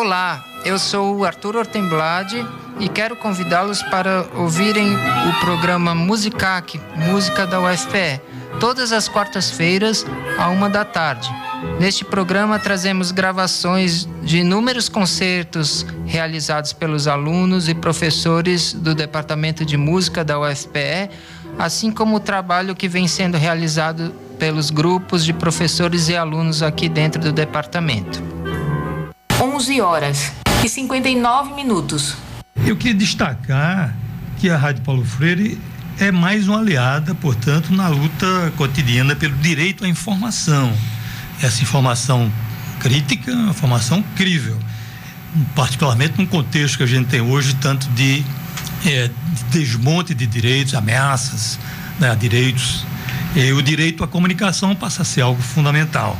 Olá, eu sou o Arthur Ortemblad e quero convidá-los para ouvirem o programa Musicac, Música da UFPE, todas as quartas-feiras, à 13h. Neste programa trazemos gravações de inúmeros concertos realizados pelos alunos e professores do Departamento de Música da UFPE, assim como o trabalho que vem sendo realizado pelos grupos de professores e alunos aqui dentro do departamento. 11h59. Eu queria destacar que a Rádio Paulo Freire é mais uma aliada, portanto, na luta cotidiana pelo direito à informação. Essa informação crítica, uma informação crível, particularmente num contexto que a gente tem hoje, tanto de desmonte de direitos, ameaças, né, a direitos. O direito à comunicação passa a ser algo fundamental.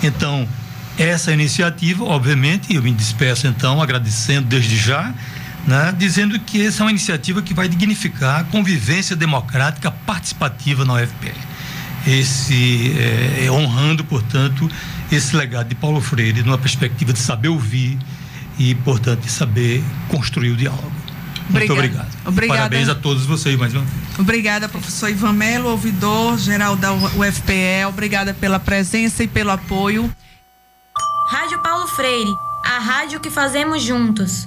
Então, essa iniciativa, obviamente, eu me despeço então agradecendo desde já, né, dizendo que essa é uma iniciativa que vai dignificar a convivência democrática participativa na UFPE. Honrando, portanto, esse legado de Paulo Freire numa perspectiva de saber ouvir e, portanto, de saber construir o diálogo. Muito obrigado. Parabéns a todos vocês mais uma vez. Obrigada, professor Ivan Melo, ouvidor geral da UFPE. Obrigada pela presença e pelo apoio. Rádio Paulo Freire, a rádio que fazemos juntos.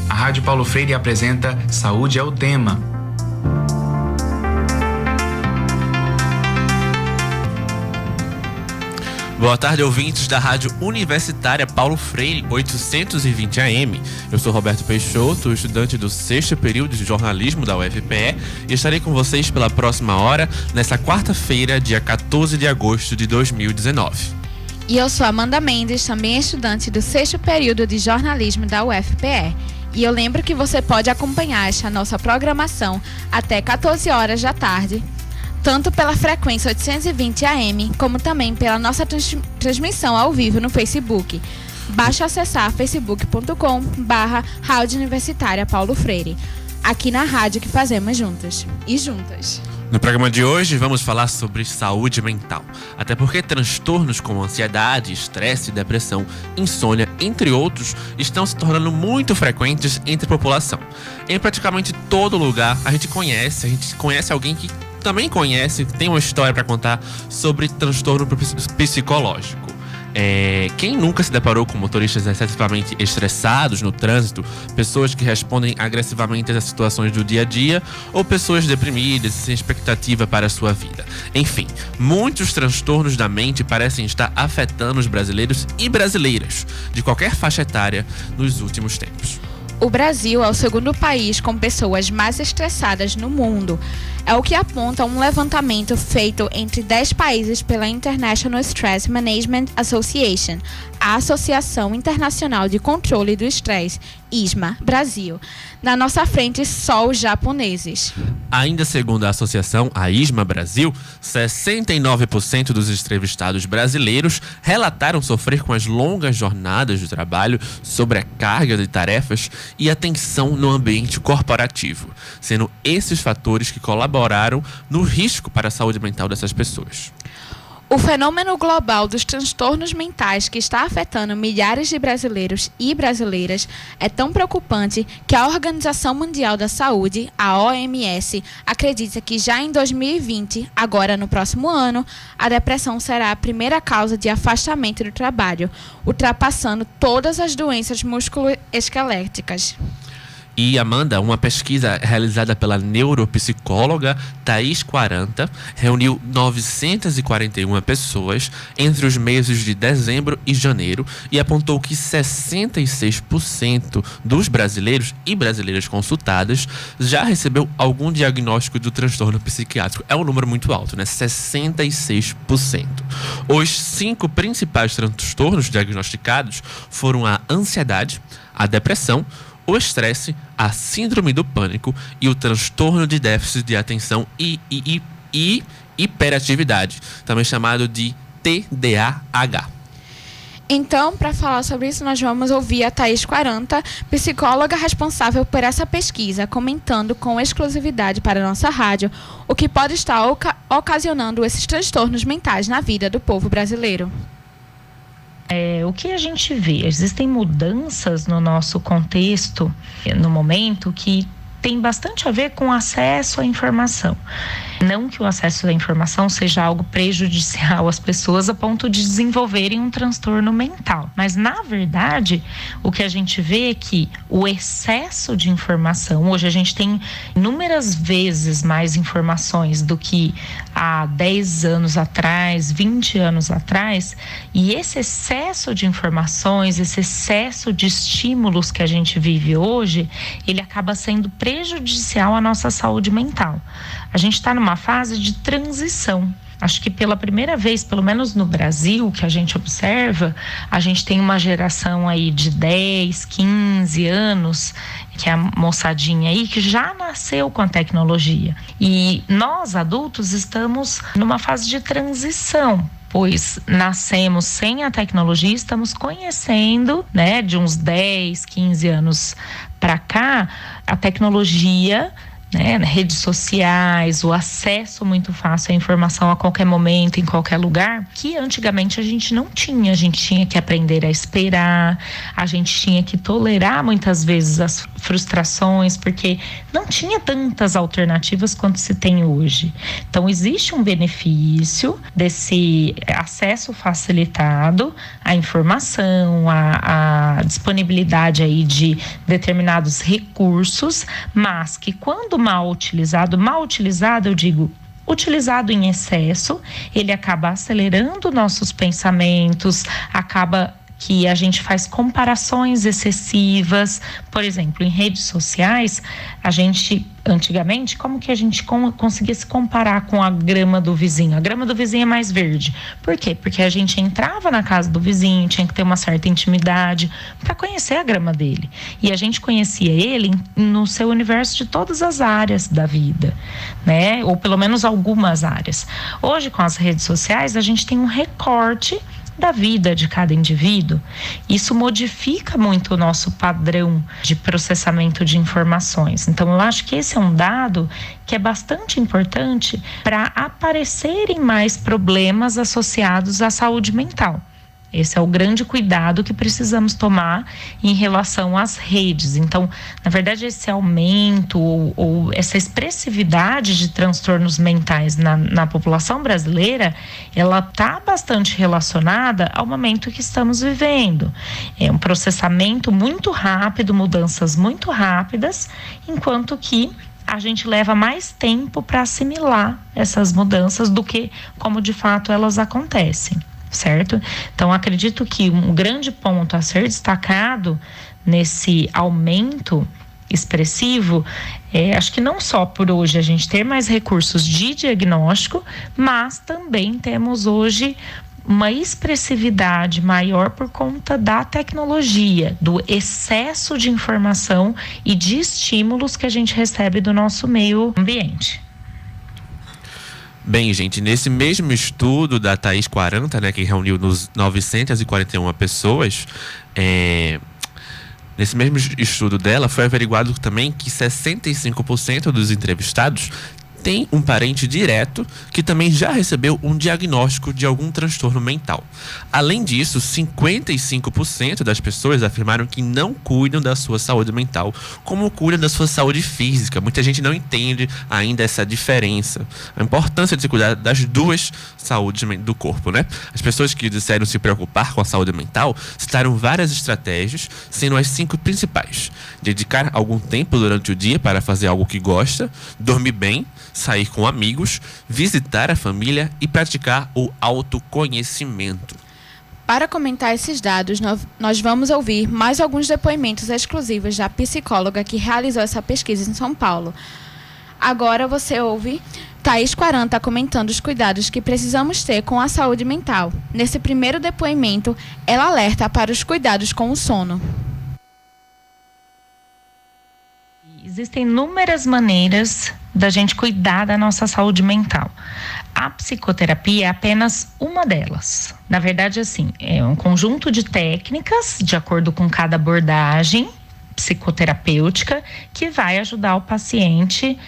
A Rádio Paulo Freire apresenta Saúde é o Tema. Boa tarde, ouvintes da Rádio Universitária Paulo Freire, 820 AM. Eu sou Roberto Peixoto, estudante do 6º período de jornalismo da UFPE, e estarei com vocês pela próxima hora, nesta quarta-feira, dia 14 de agosto de 2019. E eu sou Amanda Mendes, também estudante do 6º período de jornalismo da UFPE. E eu lembro que você pode acompanhar esta nossa programação até 14 horas da tarde, tanto pela frequência 820 AM, como também pela nossa transmissão ao vivo no Facebook. Basta acessar facebook.com/Rádio Universitária Paulo Freire, aqui na rádio que fazemos juntas e juntas. No programa de hoje vamos falar sobre saúde mental, até porque transtornos como ansiedade, estresse, depressão, insônia, entre outros, estão se tornando muito frequentes entre a população. Em praticamente todo lugar a gente conhece alguém que também conhece, tem uma história para contar sobre transtorno psicológico. Quem nunca se deparou com motoristas excessivamente estressados no trânsito, pessoas que respondem agressivamente às situações do dia a dia, ou pessoas deprimidas e sem expectativa para a sua vida? Enfim, muitos transtornos da mente parecem estar afetando os brasileiros e brasileiras de qualquer faixa etária nos últimos tempos. O Brasil é o segundo país com pessoas mais estressadas no mundo. É o que aponta um levantamento feito entre 10 países pela International Stress Management Association, a Associação Internacional de Controle do Estresse, ISMA, Brasil. Na nossa frente, só os japoneses. Ainda segundo a associação, a ISMA Brasil, 69% dos entrevistados brasileiros relataram sofrer com as longas jornadas de trabalho, sobrecarga de tarefas e a tensão no ambiente corporativo, sendo esses fatores que colaboraram no risco para a saúde mental dessas pessoas. O fenômeno global dos transtornos mentais que está afetando milhares de brasileiros e brasileiras é tão preocupante que a Organização Mundial da Saúde, a OMS, acredita que já em 2020, agora no próximo ano, a depressão será a primeira causa de afastamento do trabalho, ultrapassando todas as doenças musculoesqueléticas. E, Amanda, uma pesquisa realizada pela neuropsicóloga Thaís Quaranta reuniu 941 pessoas entre os meses de dezembro e janeiro e apontou que 66% dos brasileiros e brasileiras consultadas já recebeu algum diagnóstico do transtorno psiquiátrico. É um número muito alto, né? 66%. Os 5 principais transtornos diagnosticados foram a ansiedade, a depressão, o estresse, a síndrome do pânico e o transtorno de déficit de atenção e hiperatividade, também chamado de TDAH. Então, para falar sobre isso, nós vamos ouvir a Thaís Quaranta, psicóloga responsável por essa pesquisa, comentando com exclusividade para a nossa rádio o que pode estar ocasionando esses transtornos mentais na vida do povo brasileiro. O que a gente vê? Existem mudanças no nosso contexto, no momento, que tem bastante a ver com acesso à informação. Não que o acesso à informação seja algo prejudicial às pessoas a ponto de desenvolverem um transtorno mental. Mas, na verdade, o que a gente vê é que o excesso de informação, hoje a gente tem inúmeras vezes mais informações do que há 10 anos atrás, 20 anos atrás, e esse excesso de informações, esse excesso de estímulos que a gente vive hoje, ele acaba sendo prejudicial à nossa saúde mental. A gente está numa fase de transição. Acho que pela primeira vez, pelo menos no Brasil, que a gente observa, a gente tem uma geração aí de 10, 15 anos, que é a moçadinha aí, que já nasceu com a tecnologia. E nós, adultos, estamos numa fase de transição, pois nascemos sem a tecnologia, estamos conhecendo, né, de uns 10, 15 anos para cá, a tecnologia, né, redes sociais, o acesso muito fácil à informação a qualquer momento, em qualquer lugar, que antigamente a gente não tinha. A gente tinha que aprender a esperar, a gente tinha que tolerar muitas vezes as frustrações, porque não tinha tantas alternativas quanto se tem hoje. Então, existe um benefício desse acesso facilitado à informação, à disponibilidade aí de determinados recursos, mas que quando mal utilizado, eu digo, utilizado em excesso, ele acaba acelerando nossos pensamentos, acaba que a gente faz comparações excessivas. Por exemplo, em redes sociais, a gente, antigamente, como que a gente conseguia se comparar com a grama do vizinho? A grama do vizinho é mais verde. Por quê? Porque a gente entrava na casa do vizinho, tinha que ter uma certa intimidade para conhecer a grama dele. E a gente conhecia ele no seu universo de todas as áreas da vida, né? Ou pelo menos algumas áreas. Hoje, com as redes sociais, a gente tem um recorte da vida de cada indivíduo. Isso modifica muito o nosso padrão de processamento de informações. Então, eu acho que esse é um dado que é bastante importante para aparecerem mais problemas associados à saúde mental. Esse é o grande cuidado que precisamos tomar em relação às redes. Então, na verdade, esse aumento ou essa expressividade de transtornos mentais na população brasileira, ela está bastante relacionada ao momento que estamos vivendo. É um processamento muito rápido, mudanças muito rápidas, enquanto que a gente leva mais tempo para assimilar essas mudanças do que como de fato elas acontecem. Certo? Então, acredito que um grande ponto a ser destacado nesse aumento expressivo acho que não só por hoje a gente ter mais recursos de diagnóstico, mas também temos hoje uma expressividade maior por conta da tecnologia, do excesso de informação e de estímulos que a gente recebe do nosso meio ambiente. Bem, gente, nesse mesmo estudo da Thaís Quaranta, né, que reuniu 941 pessoas, nesse mesmo estudo dela foi averiguado também que 65% dos entrevistados tem um parente direto que também já recebeu um diagnóstico de algum transtorno mental. Além disso, 55% das pessoas afirmaram que não cuidam da sua saúde mental como cuidam da sua saúde física. Muita gente não entende ainda essa diferença, a importância de se cuidar das duas saúdes do corpo, né? As pessoas que disseram se preocupar com a saúde mental citaram várias estratégias, sendo as 5 principais: dedicar algum tempo durante o dia para fazer algo que gosta, dormir bem, sair com amigos, visitar a família e praticar o autoconhecimento. Para comentar esses dados, nós vamos ouvir mais alguns depoimentos exclusivos da psicóloga que realizou essa pesquisa em São Paulo. Agora você ouve Thaís Quaranta comentando os cuidados que precisamos ter com a saúde mental. Nesse primeiro depoimento, ela alerta para os cuidados com o sono. Existem inúmeras maneiras da gente cuidar da nossa saúde mental. A psicoterapia é apenas uma delas. Na verdade, assim, é um conjunto de técnicas, de acordo com cada abordagem psicoterapêutica, que vai ajudar o paciente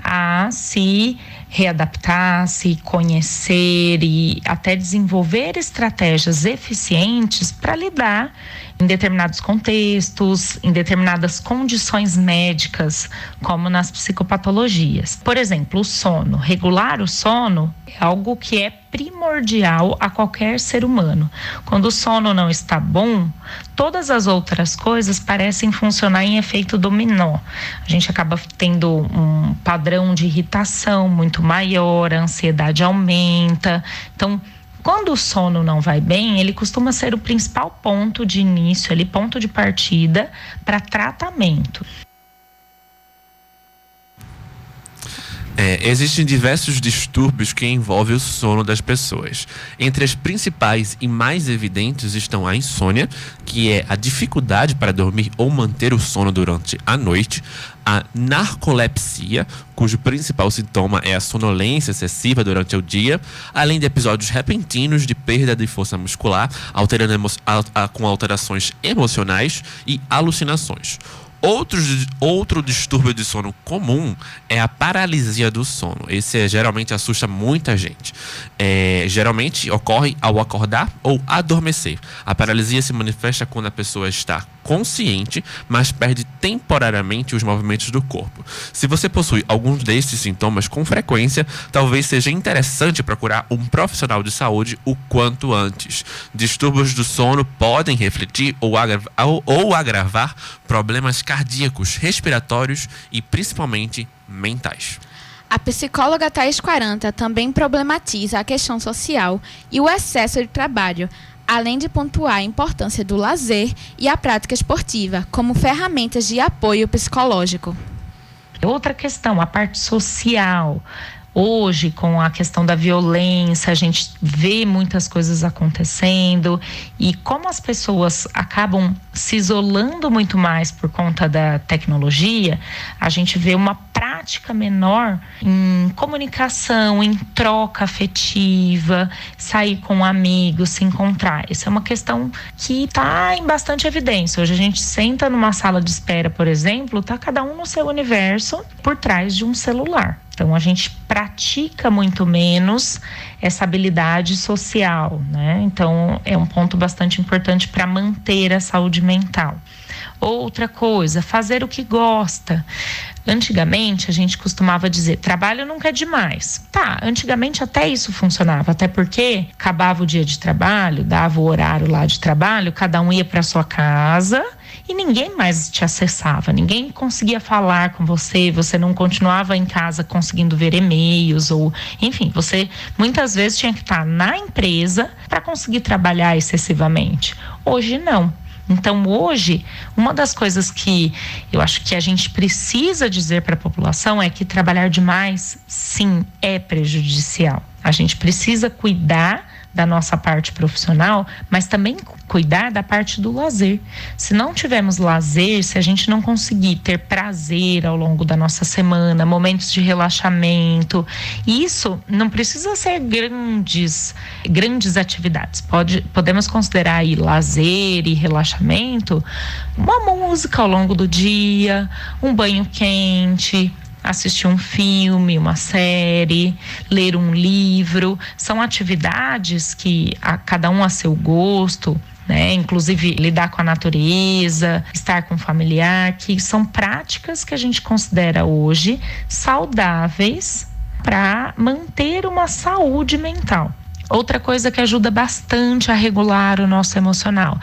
a se readaptar, se conhecer e até desenvolver estratégias eficientes para lidar em determinados contextos, em determinadas condições médicas, como nas psicopatologias. Por exemplo, o sono. Regular o sono é algo que é primordial a qualquer ser humano. Quando o sono não está bom, todas as outras coisas parecem funcionar em efeito dominó. A gente acaba tendo um padrão de irritação muito maior, a ansiedade aumenta. Então, quando o sono não vai bem, ele costuma ser o principal ponto de início, ali, ponto de partida para tratamento. Existem diversos distúrbios que envolvem o sono das pessoas. Entre as principais e mais evidentes estão a insônia, que é a dificuldade para dormir ou manter o sono durante a noite, a narcolepsia, cujo principal sintoma é a sonolência excessiva durante o dia, além de episódios repentinos de perda de força muscular, com alterações emocionais e alucinações. Outro distúrbio de sono comum é a paralisia do sono. Esse geralmente assusta muita gente. Geralmente ocorre ao acordar ou adormecer. A paralisia se manifesta quando a pessoa está consciente, mas perde temporariamente os movimentos do corpo. Se você possui alguns desses sintomas com frequência, talvez seja interessante procurar um profissional de saúde o quanto antes. Distúrbios do sono podem refletir ou agravar problemas cardíacos, respiratórios e principalmente mentais. A psicóloga Thaís Quaranta também problematiza a questão social e o excesso de trabalho, além de pontuar a importância do lazer e a prática esportiva como ferramentas de apoio psicológico. Outra questão, a parte social. Hoje, com a questão da violência, a gente vê muitas coisas acontecendo e como as pessoas acabam se isolando muito mais por conta da tecnologia, a gente vê uma prática menor em comunicação, em troca afetiva, sair com amigos, se encontrar. Isso é uma questão que está em bastante evidência. Hoje a gente senta numa sala de espera, por exemplo, está cada um no seu universo por trás de um celular. Então, a gente pratica muito menos essa habilidade social, né? Então, é um ponto bastante importante para manter a saúde mental. Outra coisa, fazer o que gosta. Antigamente, a gente costumava dizer, trabalho nunca é demais. Tá, antigamente até isso funcionava, até porque acabava o dia de trabalho, dava o horário lá de trabalho, cada um ia para sua casa e ninguém mais te acessava, ninguém conseguia falar com você, você não continuava em casa conseguindo ver e-mails ou, enfim, você muitas vezes tinha que estar na empresa para conseguir trabalhar excessivamente. Hoje não. Então, hoje, uma das coisas que eu acho que a gente precisa dizer para a população é que trabalhar demais, sim, é prejudicial. A gente precisa cuidar da nossa parte profissional, mas também cuidar da parte do lazer. Se não tivermos lazer, se a gente não conseguir ter prazer ao longo da nossa semana, momentos de relaxamento, isso não precisa ser grandes atividades. Podemos considerar aí lazer e relaxamento, uma música ao longo do dia, um banho quente, assistir um filme, uma série, ler um livro, são atividades que cada um a seu gosto, né? Inclusive lidar com a natureza, estar com o familiar, que são práticas que a gente considera hoje saudáveis para manter uma saúde mental. Outra coisa que ajuda bastante a regular o nosso emocional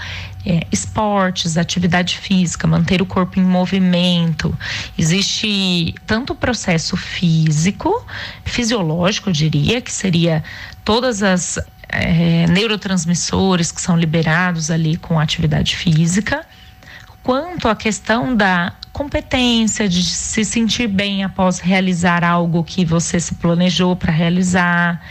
é esportes, atividade física, manter o corpo em movimento. Existe tanto o processo físico, fisiológico, eu diria, que seria todas as neurotransmissores que são liberados ali com a atividade física, quanto a questão da competência, de se sentir bem após realizar algo que você se planejou para realizar.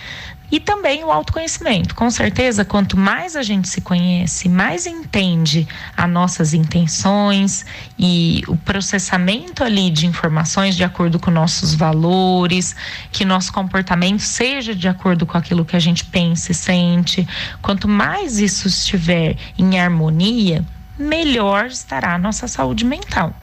E também o autoconhecimento. Com certeza, quanto mais a gente se conhece, mais entende as nossas intenções e o processamento ali de informações de acordo com nossos valores, que nosso comportamento seja de acordo com aquilo que a gente pensa e sente. Quanto mais isso estiver em harmonia, melhor estará a nossa saúde mental.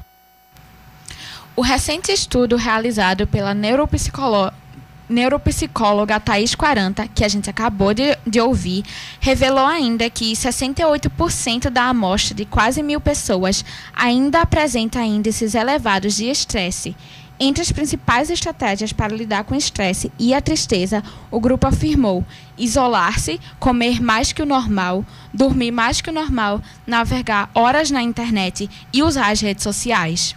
O recente estudo realizado pela neuropsicóloga Thaís Quaranta, que a gente acabou de ouvir, revelou ainda que 68% da amostra de quase 1.000 pessoas ainda apresenta índices elevados de estresse. Entre as principais estratégias para lidar com o estresse e a tristeza, o grupo afirmou isolar-se, comer mais que o normal, dormir mais que o normal, navegar horas na internet e usar as redes sociais.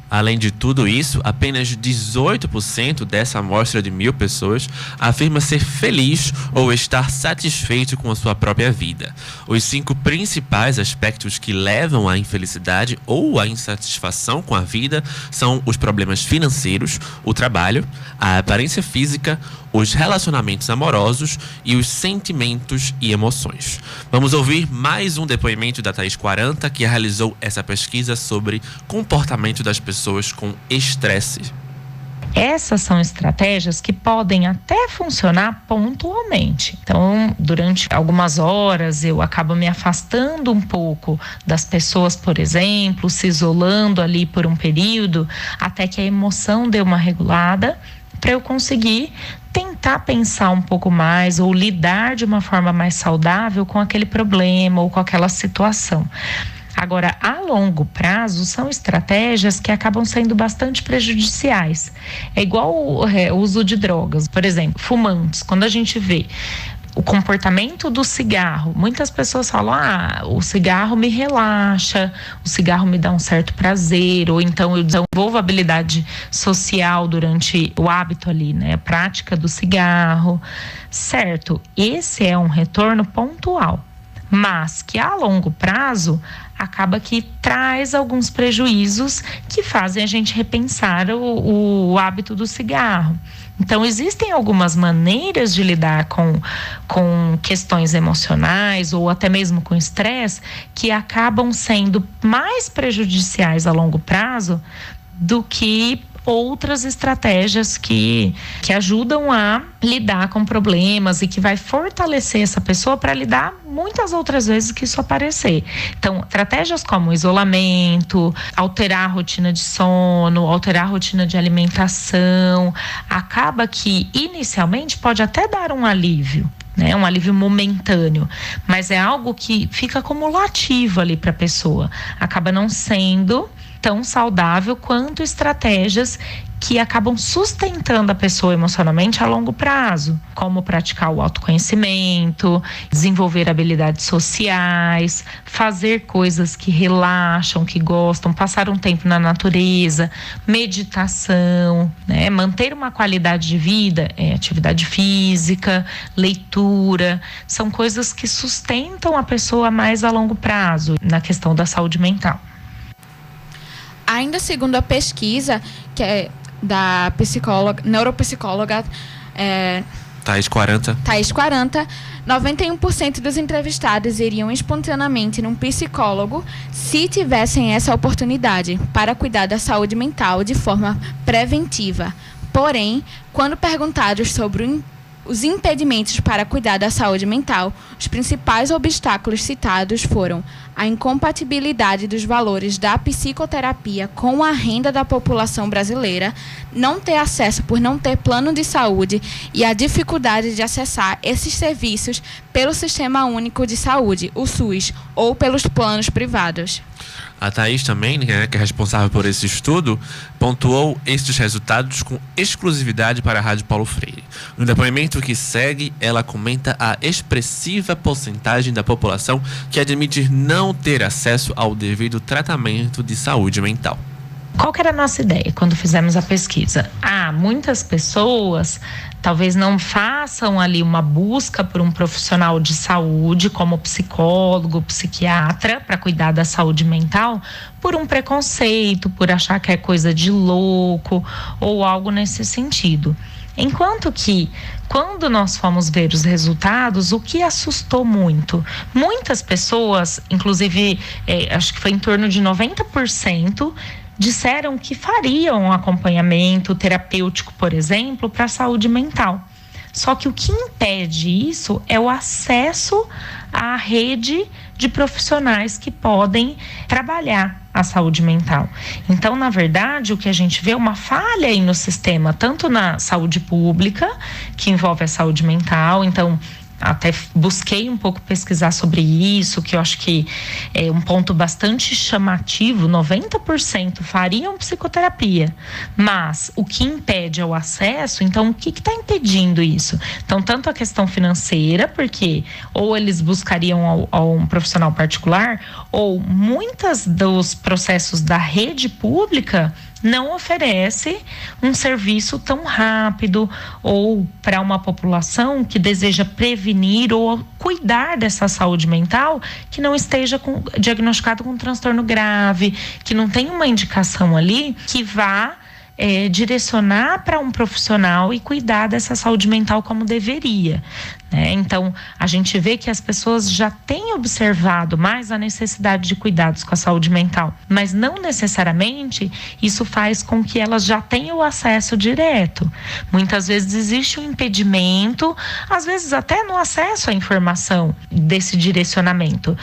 Além de tudo isso, apenas 18% dessa amostra de 1.000 pessoas afirma ser feliz ou estar satisfeito com a sua própria vida. Os 5 principais aspectos que levam à infelicidade ou à insatisfação com a vida são os problemas financeiros, o trabalho, a aparência física, os relacionamentos amorosos e os sentimentos e emoções. Vamos ouvir mais um depoimento da Thaís Quaranta, que realizou essa pesquisa sobre comportamento das pessoas com estresse. Essas são estratégias que podem até funcionar pontualmente. Então, durante algumas horas, eu acabo me afastando um pouco das pessoas, por exemplo, se isolando ali por um período, até que a emoção dê uma regulada, para eu conseguir tentar pensar um pouco mais ou lidar de uma forma mais saudável com aquele problema ou com aquela situação. Agora, a longo prazo, são estratégias que acabam sendo bastante prejudiciais. É igual o uso de drogas. Por exemplo, fumantes. Quando a gente vê o comportamento do cigarro, muitas pessoas falam, o cigarro me relaxa, o cigarro me dá um certo prazer, ou então eu desenvolvo habilidade social durante o hábito ali, né? A prática do cigarro, certo? Esse é um retorno pontual, mas que a longo prazo acaba que traz alguns prejuízos que fazem a gente repensar o hábito do cigarro. Então, existem algumas maneiras de lidar com questões emocionais ou até mesmo com estresse que acabam sendo mais prejudiciais a longo prazo do que outras estratégias que ajudam a lidar com problemas e que vai fortalecer essa pessoa para lidar muitas outras vezes que isso aparecer. Então, estratégias como isolamento, alterar a rotina de sono, alterar a rotina de alimentação, acaba que inicialmente pode até dar um alívio, né? Um alívio momentâneo, mas é algo que fica acumulativo ali para a pessoa, acaba não sendo tão saudável quanto estratégias que acabam sustentando a pessoa emocionalmente a longo prazo, como praticar o autoconhecimento, desenvolver habilidades sociais, fazer coisas que relaxam, que gostam, passar um tempo na natureza, meditação, né? Manter uma qualidade de vida, atividade física, leitura, são coisas que sustentam a pessoa mais a longo prazo na questão da saúde mental. Ainda segundo a pesquisa, que é da neuropsicóloga Thaís Quaranta, 91% dos entrevistados iriam espontaneamente num psicólogo se tivessem essa oportunidade para cuidar da saúde mental de forma preventiva. Porém, quando perguntados sobre os impedimentos para cuidar da saúde mental, os principais obstáculos citados foram a incompatibilidade dos valores da psicoterapia com a renda da população brasileira, não ter acesso por não ter plano de saúde e a dificuldade de acessar esses serviços pelo Sistema Único de Saúde, o SUS, ou pelos planos privados. A Thaís também, né, que é responsável por esse estudo, pontuou estes resultados com exclusividade para a Rádio Paulo Freire. No depoimento que segue, ela comenta a expressiva porcentagem da população que admite não ter acesso ao devido tratamento de saúde mental. Qual que era a nossa ideia quando fizemos a pesquisa? Muitas pessoas talvez não façam ali uma busca por um profissional de saúde, como psicólogo, psiquiatra, para cuidar da saúde mental, por um preconceito, por achar que é coisa de louco ou algo nesse sentido. Enquanto que, quando nós fomos ver os resultados, o que assustou muito? Muitas pessoas, inclusive, acho que foi em torno de 90%, disseram que fariam um acompanhamento terapêutico, por exemplo, para a saúde mental. Só que o que impede isso é o acesso à rede de profissionais que podem trabalhar a saúde mental. Então, na verdade, o que a gente vê é uma falha aí no sistema, tanto na saúde pública, que envolve a saúde mental. Então, até busquei um pouco pesquisar sobre isso, que eu acho que é um ponto bastante chamativo. 90% fariam psicoterapia, mas o que impede é o acesso. Então, o que está impedindo isso? Então, tanto a questão financeira, porque ou eles buscariam a um profissional particular, ou muitos dos processos da rede pública não oferece um serviço tão rápido, ou para uma população que deseja prevenir ou cuidar dessa saúde mental, que não esteja diagnosticado com um transtorno grave, que não tem uma indicação ali que vá direcionar para um profissional e cuidar dessa saúde mental como deveria, né? Então, a gente vê que as pessoas já têm observado mais a necessidade de cuidados com a saúde mental, mas não necessariamente isso faz com que elas já tenham o acesso direto. Muitas vezes existe um impedimento, às vezes até no acesso à informação desse direcionamento.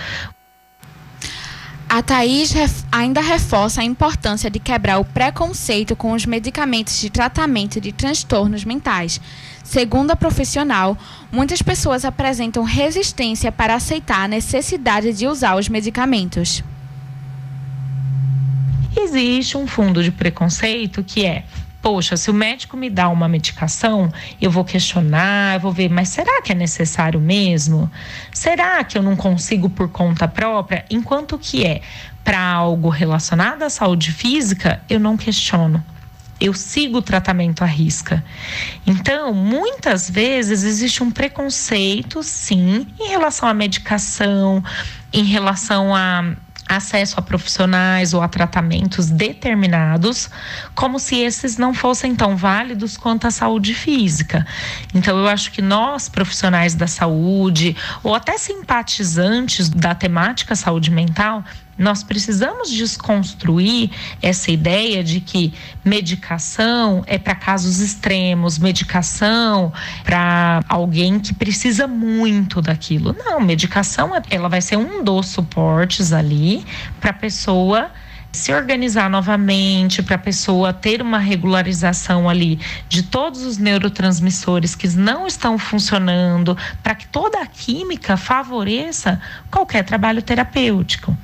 A Thaís ainda reforça a importância de quebrar o preconceito com os medicamentos de tratamento de transtornos mentais. Segundo a profissional, muitas pessoas apresentam resistência para aceitar a necessidade de usar os medicamentos. Existe um fundo de preconceito que é: poxa, se o médico me dá uma medicação, eu vou questionar, eu vou ver, mas será que é necessário mesmo? Será que eu não consigo por conta própria? Enquanto que para algo relacionado à saúde física, eu não questiono. Eu sigo o tratamento à risca. Então, muitas vezes existe um preconceito, sim, em relação à medicação, em relação a acesso a profissionais ou a tratamentos determinados, como se esses não fossem tão válidos quanto a saúde física. Então, eu acho que nós, profissionais da saúde, ou até simpatizantes da temática saúde mental, nós precisamos desconstruir essa ideia de que medicação é para casos extremos, medicação para alguém que precisa muito daquilo. Não, medicação ela vai ser um dos suportes ali para a pessoa se organizar novamente, para a pessoa ter uma regularização ali de todos os neurotransmissores que não estão funcionando, para que toda a química favoreça qualquer trabalho terapêutico.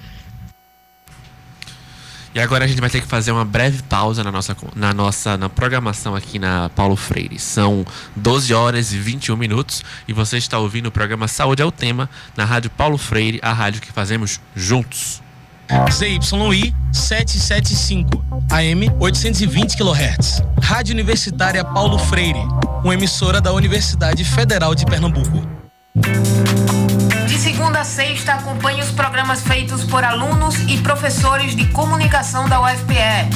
E agora a gente vai ter que fazer uma breve pausa na programação aqui na Paulo Freire. São 12 horas e 21 minutos e você está ouvindo o programa Saúde é o Tema na Rádio Paulo Freire, a rádio que fazemos juntos. ZYI 775, AM 820 kHz. Rádio Universitária Paulo Freire, uma emissora da Universidade Federal de Pernambuco. De segunda a sexta, acompanhe os programas feitos por alunos e professores de comunicação da UFPE.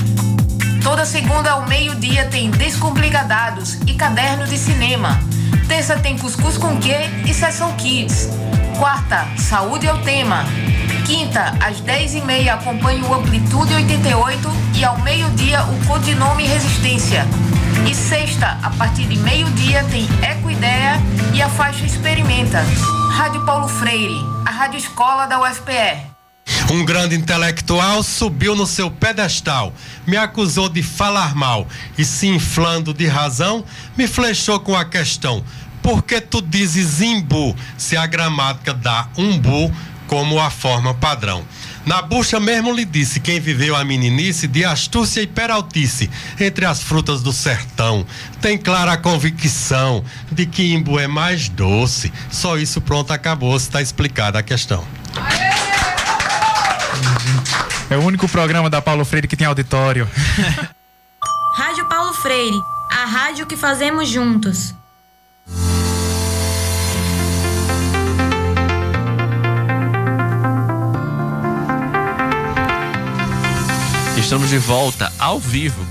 Toda segunda ao meio-dia tem Descomplicadados e Caderno de Cinema. Terça tem Cuscuz com Quê e Sessão Kids. Quarta, Saúde é o Tema. Quinta, às 10h30, acompanhe o Amplitude 88 e ao meio-dia o Codinome Resistência. E sexta, a partir de meio-dia, tem Ecoideia e a faixa Experimenta. Rádio Paulo Freire, a rádio escola da UFPE. Um grande intelectual subiu no seu pedestal, me acusou de falar mal e, se inflando de razão, me flechou com a questão: por que tu dizes imbu, se a gramática dá umbu como a forma padrão? Na bucha mesmo lhe disse quem viveu a meninice de astúcia e peraltice entre as frutas do sertão. Tem clara convicção de que imbu é mais doce. Só isso, pronto, acabou, está explicada a questão. É o único programa da Paulo Freire que tem auditório. Rádio Paulo Freire, a rádio que fazemos juntos. Estamos de volta ao vivo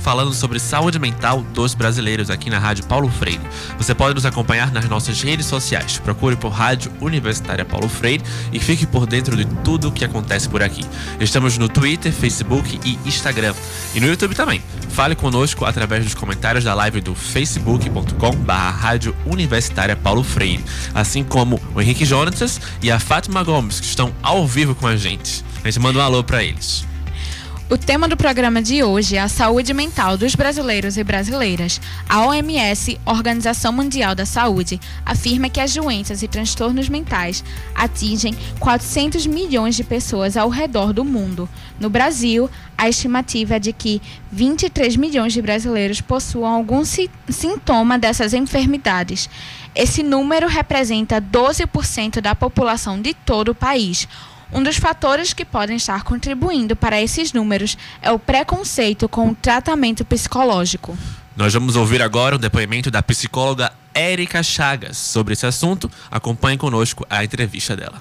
falando sobre saúde mental dos brasileiros aqui na Rádio Paulo Freire. Você pode nos acompanhar nas nossas redes sociais. Procure por Rádio Universitária Paulo Freire e fique por dentro de tudo o que acontece por aqui. Estamos no Twitter, Facebook e Instagram. E no YouTube também. Fale conosco através dos comentários da live do facebook.com/Rádio Universitária Paulo Freire. Assim como o Henrique Jonatas e a Fátima Gomes, que estão ao vivo com a gente. A gente manda um alô para eles. O tema do programa de hoje é a saúde mental dos brasileiros e brasileiras. A OMS, Organização Mundial da Saúde, afirma que as doenças e transtornos mentais atingem 400 milhões de pessoas ao redor do mundo. No Brasil, a estimativa é de que 23 milhões de brasileiros possuam algum sintoma dessas enfermidades. Esse número representa 12% da população de todo o país. Um dos fatores que podem estar contribuindo para esses números é o preconceito com o tratamento psicológico. Nós vamos ouvir agora o depoimento da psicóloga Érica Chagas sobre esse assunto. Acompanhe conosco a entrevista dela.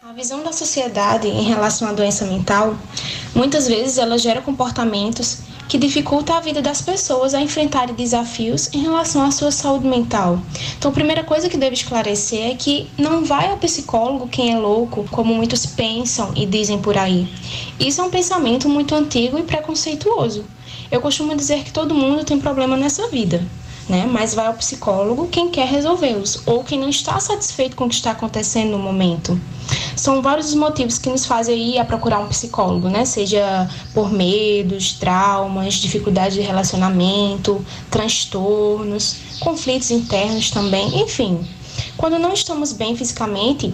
A visão da sociedade em relação à doença mental, muitas vezes ela gera comportamentos que dificultam a vida das pessoas a enfrentarem desafios em relação à sua saúde mental. Então, a primeira coisa que devo esclarecer é que não vai ao psicólogo quem é louco, como muitos pensam e dizem por aí. Isso é um pensamento muito antigo e preconceituoso. Eu costumo dizer que todo mundo tem problema nessa vida, né? Mas vai ao psicólogo quem quer resolvê-los ou quem não está satisfeito com o que está acontecendo no momento. São vários os motivos que nos fazem ir a procurar um psicólogo, né? Seja por medos, traumas, dificuldade de relacionamento, transtornos, conflitos internos também, enfim. Quando não estamos bem fisicamente,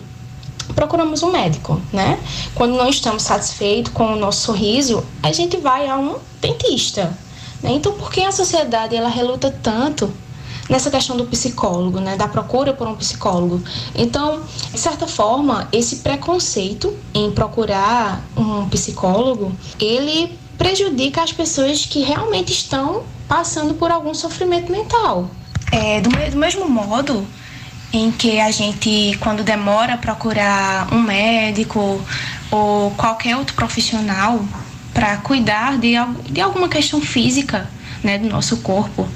procuramos um médico, né? Quando não estamos satisfeitos com o nosso sorriso, a gente vai a um dentista, né? Então, por que a sociedade ela reluta tanto nessa questão do psicólogo, né, da procura por um psicólogo? Então, de certa forma, esse preconceito em procurar um psicólogo, ele prejudica as pessoas que realmente estão passando por algum sofrimento mental. Do mesmo modo em que a gente, quando demora a procurar um médico ou qualquer outro profissional para cuidar de alguma questão física, né, do nosso corpo,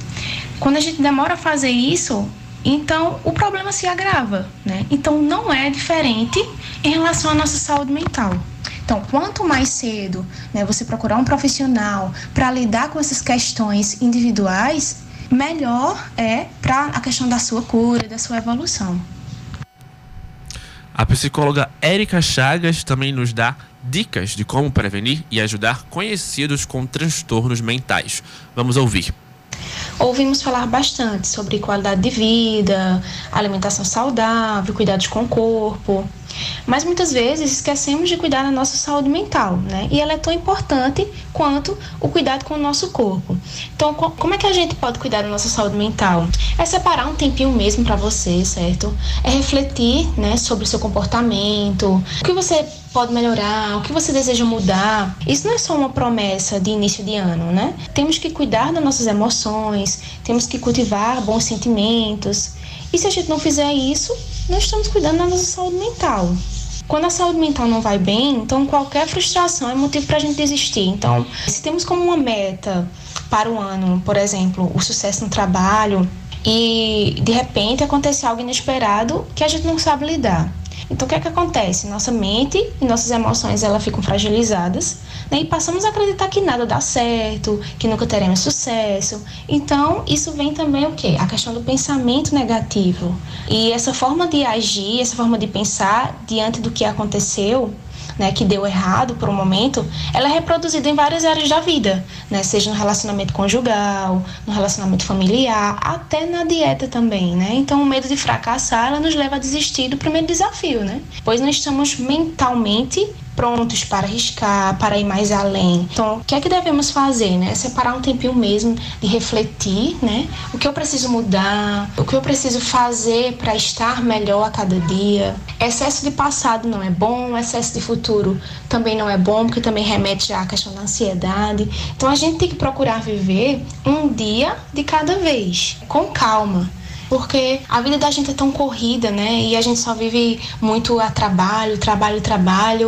quando a gente demora a fazer isso, então o problema se agrava, né? Então não é diferente em relação à nossa saúde mental. Então, quanto mais cedo, né, você procurar um profissional para lidar com essas questões individuais, melhor é para a questão da sua cura, da sua evolução. A psicóloga Érica Chagas também nos dá dicas de como prevenir e ajudar conhecidos com transtornos mentais. Vamos ouvir. Ouvimos falar bastante sobre qualidade de vida, alimentação saudável, cuidados com o corpo, mas muitas vezes esquecemos de cuidar da nossa saúde mental, né? E ela é tão importante quanto o cuidado com o nosso corpo. Então, como é que a gente pode cuidar da nossa saúde mental? É separar um tempinho mesmo para você, certo? É refletir, né, sobre o seu comportamento, o que você pode melhorar, o que você deseja mudar. Isso não é só uma promessa de início de ano, né? Temos que cuidar das nossas emoções, temos que cultivar bons sentimentos. E se a gente não fizer isso, nós estamos cuidando da nossa saúde mental. Quando a saúde mental não vai bem, então qualquer frustração é motivo para a gente desistir. Então, se temos como uma meta para o ano, por exemplo, o sucesso no trabalho, e de repente acontece algo inesperado que a gente não sabe lidar. Então, o que é que acontece? Nossa mente e nossas emoções elas ficam fragilizadas, né? E passamos a acreditar que nada dá certo, que nunca teremos sucesso. Então, isso vem também o quê? A questão do pensamento negativo. E essa forma de agir, essa forma de pensar diante do que aconteceu, né, que deu errado por um momento, ela é reproduzida em várias áreas da vida, né, seja no relacionamento conjugal, no relacionamento familiar, até na dieta também, né? Então, o medo de fracassar, ela nos leva a desistir do primeiro desafio, né? Pois não estamos mentalmente prontos para arriscar, para ir mais além. Então, o que é que devemos fazer, né? Separar um tempinho mesmo de refletir, né? O que eu preciso mudar, o que eu preciso fazer para estar melhor a cada dia. Excesso de passado não é bom, excesso de futuro também não é bom, porque também remete já à questão da ansiedade. Então, a gente tem que procurar viver um dia de cada vez, com calma. Porque a vida da gente é tão corrida, né? E a gente só vive muito a trabalho,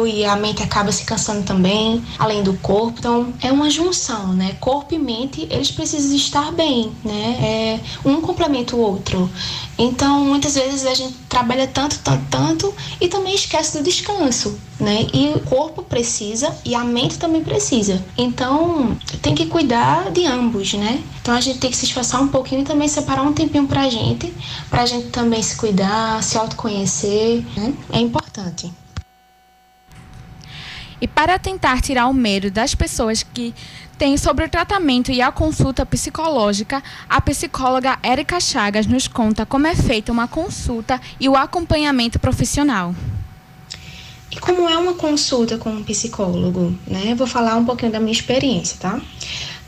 e a mente acaba se cansando também, além do corpo. Então, é uma junção, né? Corpo e mente, eles precisam estar bem, né? Um complementa o outro. Então, muitas vezes a gente trabalha tanto e também esquece do descanso, né? E o corpo precisa e a mente também precisa. Então, tem que cuidar de ambos, né? Então, a gente tem que se esforçar um pouquinho e também separar um tempinho pra gente também se cuidar, se autoconhecer, né? É importante. E para tentar tirar o medo das pessoas que têm sobre o tratamento e a consulta psicológica, a psicóloga Érica Chagas nos conta como é feita uma consulta e o acompanhamento profissional. E como é uma consulta com um psicólogo, né? Eu vou falar um pouquinho da minha experiência, tá?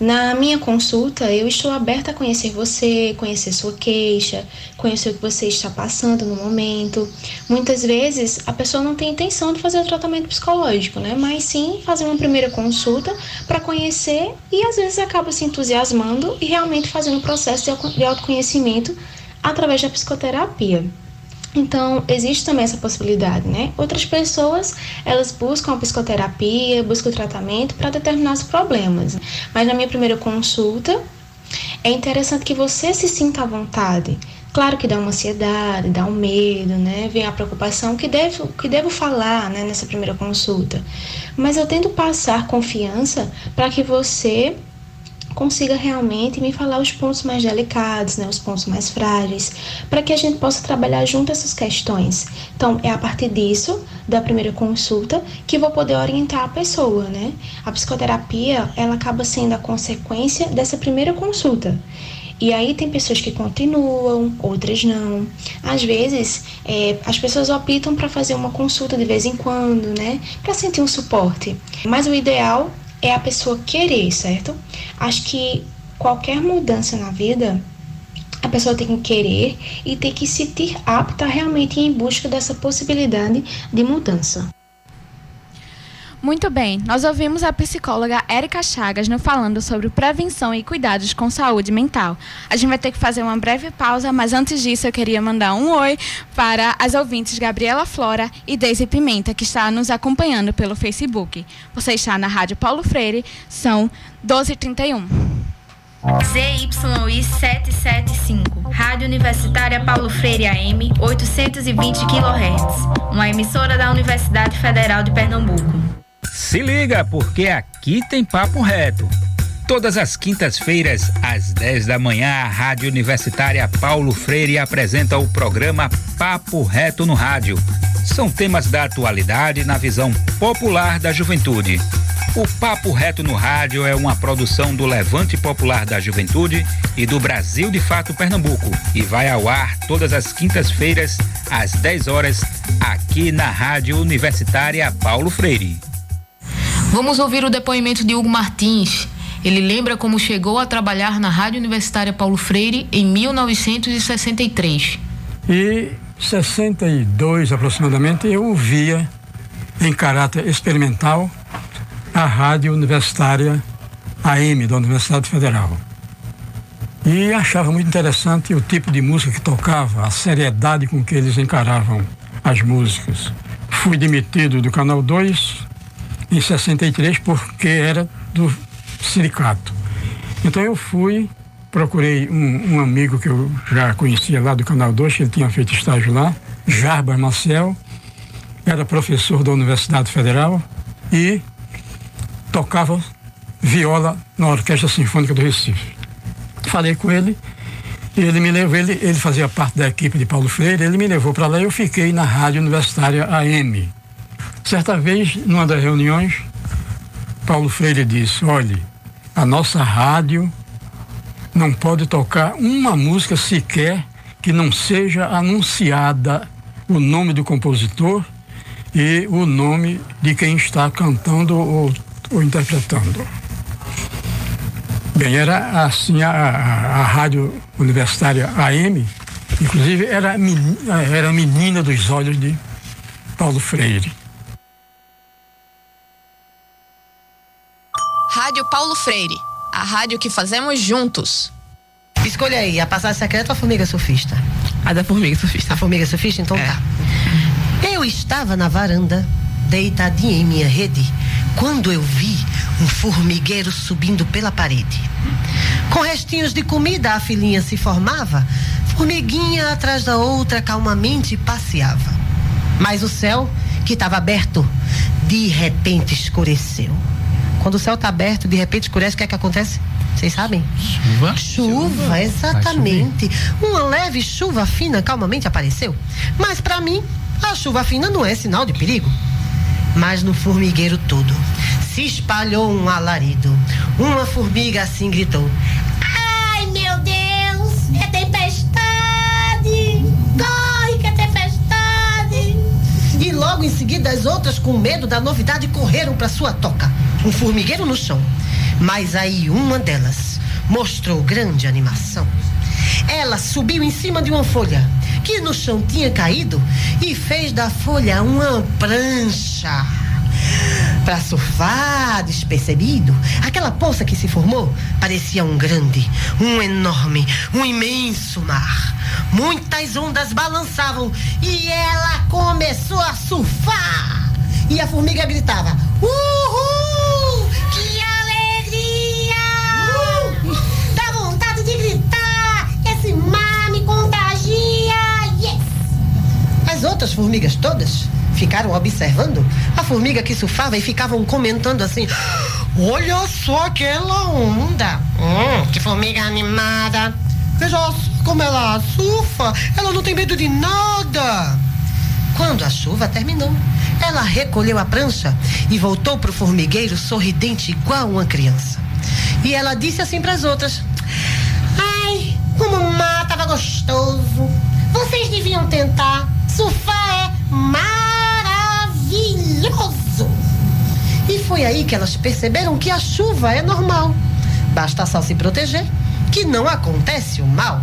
Na minha consulta, eu estou aberta a conhecer você, conhecer sua queixa, conhecer o que você está passando no momento. Muitas vezes, a pessoa não tem intenção de fazer o tratamento psicológico, né? Mas sim fazer uma primeira consulta para conhecer e às vezes acaba se entusiasmando e realmente fazendo o processo de autoconhecimento através da psicoterapia. Então, existe também essa possibilidade, né? Outras pessoas, elas buscam a psicoterapia, buscam o tratamento para determinados problemas. Mas na minha primeira consulta, é interessante que você se sinta à vontade. Claro que dá uma ansiedade, dá um medo, né? Vem a preocupação que devo falar, né, nessa primeira consulta. Mas eu tento passar confiança para que você consiga realmente me falar os pontos mais delicados, né, os pontos mais frágeis, para que a gente possa trabalhar junto essas questões. Então, é a partir disso, da primeira consulta, que vou poder orientar a pessoa, né? A psicoterapia, ela acaba sendo a consequência dessa primeira consulta. E aí tem pessoas que continuam, outras não. Às vezes, as pessoas optam para fazer uma consulta de vez em quando, né, para sentir um suporte. Mas o ideal é a pessoa querer, certo? Acho que qualquer mudança na vida, a pessoa tem que querer e tem que se sentir apta realmente em busca dessa possibilidade de mudança. Muito bem, nós ouvimos a psicóloga Érica Chagas nos falando sobre prevenção e cuidados com saúde mental. A gente vai ter que fazer uma breve pausa, mas antes disso eu queria mandar um oi para as ouvintes Gabriela Flora e Deise Pimenta, que está nos acompanhando pelo Facebook. Você está na Rádio Paulo Freire, são 12h31. ZYI 775, Rádio Universitária Paulo Freire AM, 820 kHz, uma emissora da Universidade Federal de Pernambuco. Se liga, porque aqui tem papo reto. Todas as quintas-feiras, às 10 da manhã, a Rádio Universitária Paulo Freire apresenta o programa Papo Reto no Rádio. São temas da atualidade na visão popular da juventude. O Papo Reto no Rádio é uma produção do Levante Popular da Juventude e do Brasil de Fato Pernambuco e vai ao ar todas as quintas-feiras, às 10 horas, aqui na Rádio Universitária Paulo Freire. Vamos ouvir o depoimento de Hugo Martins. Ele lembra como chegou a trabalhar na Rádio Universitária Paulo Freire em 1963. E 62 aproximadamente eu ouvia em caráter experimental a Rádio Universitária AM da Universidade Federal. E achava muito interessante o tipo de música que tocava, a seriedade com que eles encaravam as músicas. Fui demitido do Canal 2 em 63 porque era do sindicato. Então eu procurei um amigo que eu já conhecia lá do Canal 2, que ele tinha feito estágio lá, Jarbas Maciel, era professor da Universidade Federal e tocava viola na Orquestra Sinfônica do Recife. Falei com ele, e ele me levou, ele fazia parte da equipe de Paulo Freire, ele me levou para lá e eu fiquei na Rádio Universitária AM. Certa vez, numa das reuniões, Paulo Freire disse: olhe, a nossa rádio não pode tocar uma música sequer que não seja anunciada o nome do compositor e o nome de quem está cantando ou interpretando. Bem, era assim a Rádio Universitária AM, inclusive era a menina dos olhos de Paulo Freire. Rádio Paulo Freire, a rádio que fazemos juntos. Escolha aí, a passagem secreta ou a formiga surfista? A da formiga surfista. A formiga surfista? Então tá. Eu estava na varanda, deitadinha em minha rede, quando eu vi um formigueiro subindo pela parede. Com restinhos de comida, a filinha se formava, formiguinha atrás da outra calmamente passeava. Mas o céu, que estava aberto, de repente escureceu. Quando o céu está aberto, de repente escurece, o que é que acontece? Vocês sabem? Chuva, exatamente. Uma leve chuva fina calmamente apareceu. Mas para mim, a chuva fina não é sinal de perigo. Mas no formigueiro todo se espalhou um alarido. Uma formiga assim gritou: ai, meu Deus, é tempestade! Corre que é tempestade! E logo em seguida as outras, com medo da novidade, correram para sua toca. Um formigueiro no chão. Mas aí uma delas mostrou grande animação. Ela subiu em cima de uma folha que no chão tinha caído e fez da folha uma prancha para surfar despercebido. Aquela poça que se formou parecia um grande, um enorme, um imenso mar. Muitas ondas balançavam e ela começou a surfar. E a formiga gritava: uhul! Que alegria! Dá vontade de gritar! Esse mar me contagia! Yes! As outras formigas todas ficaram observando a formiga que surfava e ficavam comentando assim: olha só aquela onda! Que formiga animada! Veja como ela surfa! Ela não tem medo de nada! Quando a chuva terminou, ela recolheu a prancha e voltou pro formigueiro sorridente igual uma criança. E ela disse assim para as outras: ai, como o mar tava gostoso! Vocês deviam tentar! Surfar é maravilhoso! E foi aí que elas perceberam que a chuva é normal. Basta só se proteger, que não acontece o mal.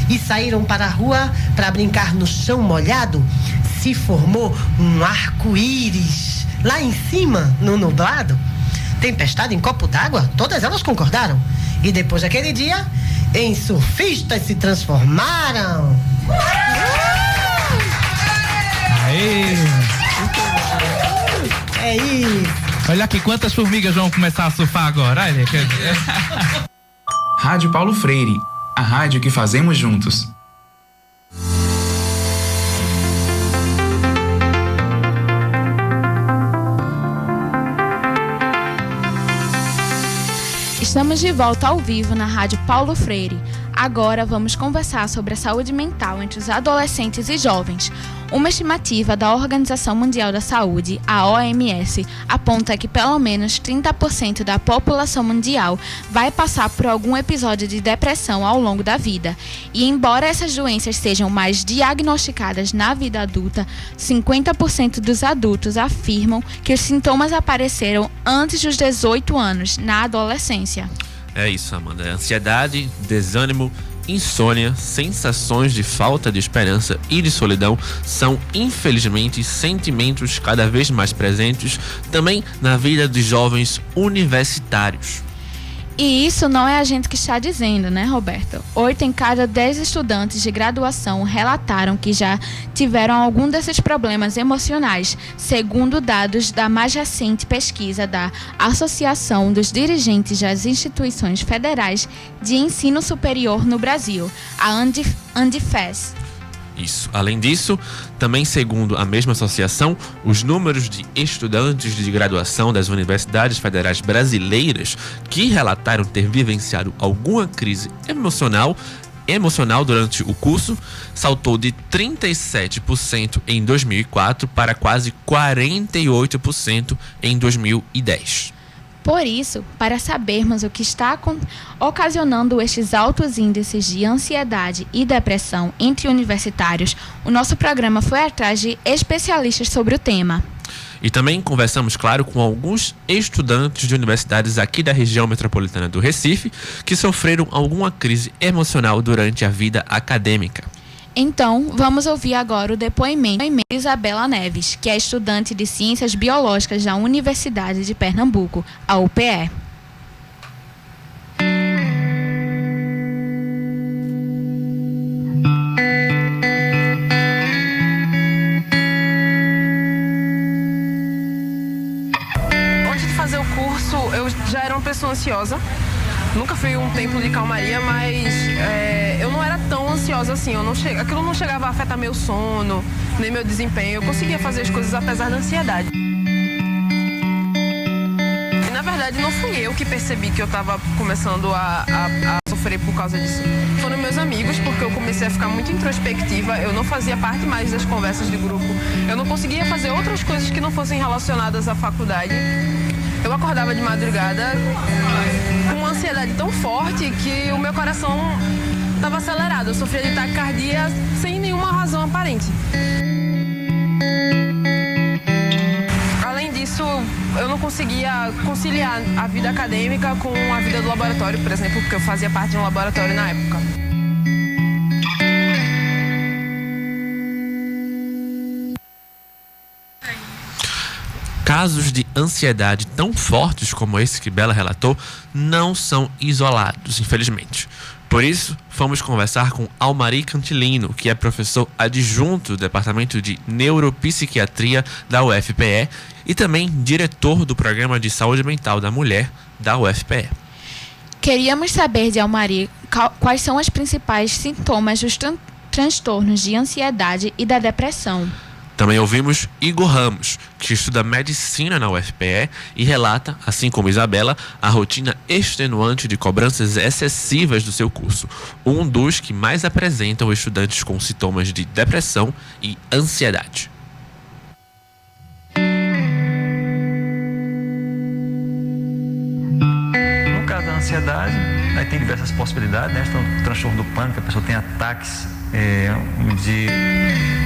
E saíram para a rua para brincar no chão molhado. Se formou um arco-íris lá em cima, no nublado. Tempestade em copo d'água, todas elas concordaram. E depois daquele dia, em surfistas se transformaram. Aê! É isso. Olha aqui, quantas formigas vão começar a surfar agora? Olha. Rádio Paulo Freire, a rádio que fazemos juntos. Estamos de volta ao vivo na Rádio Paulo Freire. Agora vamos conversar sobre a saúde mental entre os adolescentes e jovens. Uma estimativa da Organização Mundial da Saúde, a OMS, aponta que pelo menos 30% da população mundial vai passar por algum episódio de depressão ao longo da vida. E embora essas doenças sejam mais diagnosticadas na vida adulta, 50% dos adultos afirmam que os sintomas apareceram antes dos 18 anos, na adolescência. É isso, Amanda. Ansiedade, desânimo, insônia, sensações de falta de esperança e de solidão são, infelizmente, sentimentos cada vez mais presentes também na vida dos jovens universitários. E isso não é a gente que está dizendo, né, Roberto? 8 em cada 10 estudantes de graduação relataram que já tiveram algum desses problemas emocionais, segundo dados da mais recente pesquisa da Associação dos Dirigentes das Instituições Federais de Ensino Superior no Brasil, a Andifes. Isso. Além disso, também segundo a mesma associação, os números de estudantes de graduação das universidades federais brasileiras que relataram ter vivenciado alguma crise emocional durante o curso saltou de 37% em 2004 para quase 48% em 2010. Por isso, para sabermos o que está ocasionando estes altos índices de ansiedade e depressão entre universitários, o nosso programa foi atrás de especialistas sobre o tema. E também conversamos, claro, com alguns estudantes de universidades aqui da região metropolitana do Recife que sofreram alguma crise emocional durante a vida acadêmica. Então, vamos ouvir agora o depoimento de Isabela Neves, que é estudante de Ciências Biológicas da Universidade de Pernambuco, a UPE. disso, eu já era uma pessoa ansiosa. Nunca fui um templo de calmaria, mas eu não era tão ansiosa assim. Aquilo não chegava a afetar meu sono, nem meu desempenho. Eu conseguia fazer as coisas apesar da ansiedade. E, na verdade, não fui eu que percebi que eu estava começando a sofrer por causa disso. Foram meus amigos, porque eu comecei a ficar muito introspectiva. Eu não fazia parte mais das conversas de grupo. Eu não conseguia fazer outras coisas que não fossem relacionadas à faculdade. Eu acordava de madrugada com uma ansiedade tão forte que o meu coração estava acelerado. Eu sofria de taquicardia sem nenhuma razão aparente. Além disso, eu não conseguia conciliar a vida acadêmica com a vida do laboratório, por exemplo, porque eu fazia parte de um laboratório na época. Casos de ansiedade tão fortes como esse que Bela relatou não são isolados, infelizmente. Por isso, fomos conversar com Almari Cantilino, que é professor adjunto do Departamento de Neuropsiquiatria da UFPE e também diretor do Programa de Saúde Mental da Mulher da UFPE. Queríamos saber de Almari quais são os principais sintomas dos transtornos de ansiedade e da depressão. Também ouvimos Igor Ramos, que estuda medicina na UFPE e relata, assim como Isabela, a rotina extenuante de cobranças excessivas do seu curso, um dos que mais apresentam estudantes com sintomas de depressão e ansiedade. No caso da ansiedade, aí tem diversas possibilidades, né? Então, o transtorno do pânico, a pessoa tem ataques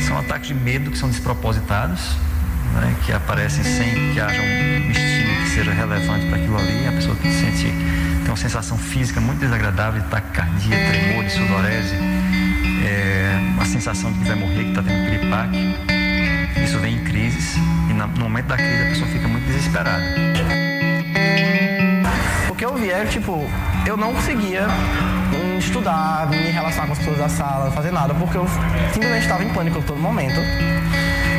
são ataques de medo que são despropositados, né, que aparecem sem que haja um estímulo que seja relevante para aquilo ali. A pessoa tem uma sensação física muito desagradável de taquicardia, tremor, de sudorese, a sensação de que vai morrer, que está tendo piripaque. Isso vem em crises e no momento da crise a pessoa fica muito desesperada. O que eu vi é, eu não conseguia estudar, me relacionar com as pessoas da sala, fazer nada, porque eu simplesmente estava em pânico a todo momento.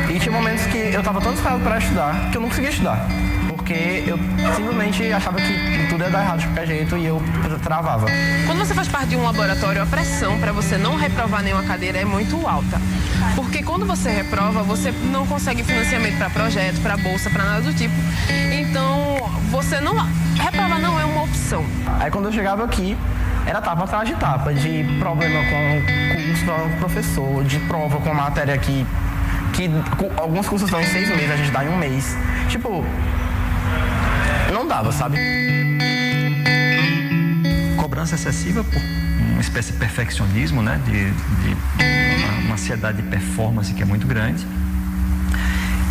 E tinha momentos que eu estava tão desesperado para estudar que eu não conseguia estudar, porque eu simplesmente achava que tudo ia dar errado de qualquer jeito e eu travava. Quando você faz parte de um laboratório, a pressão para você não reprovar nenhuma cadeira é muito alta. Porque quando você reprova, você não consegue financiamento para projeto, para bolsa, para nada do tipo. Então, reprovar não é uma opção. Aí quando eu chegava aqui, era etapa atrás de etapa, de problema com o professor, de prova com a matéria que alguns cursos estão em 6 meses, a gente dá em 1 mês. Não dava, sabe? Cobrança excessiva por uma espécie de perfeccionismo, né? De uma ansiedade de performance que é muito grande.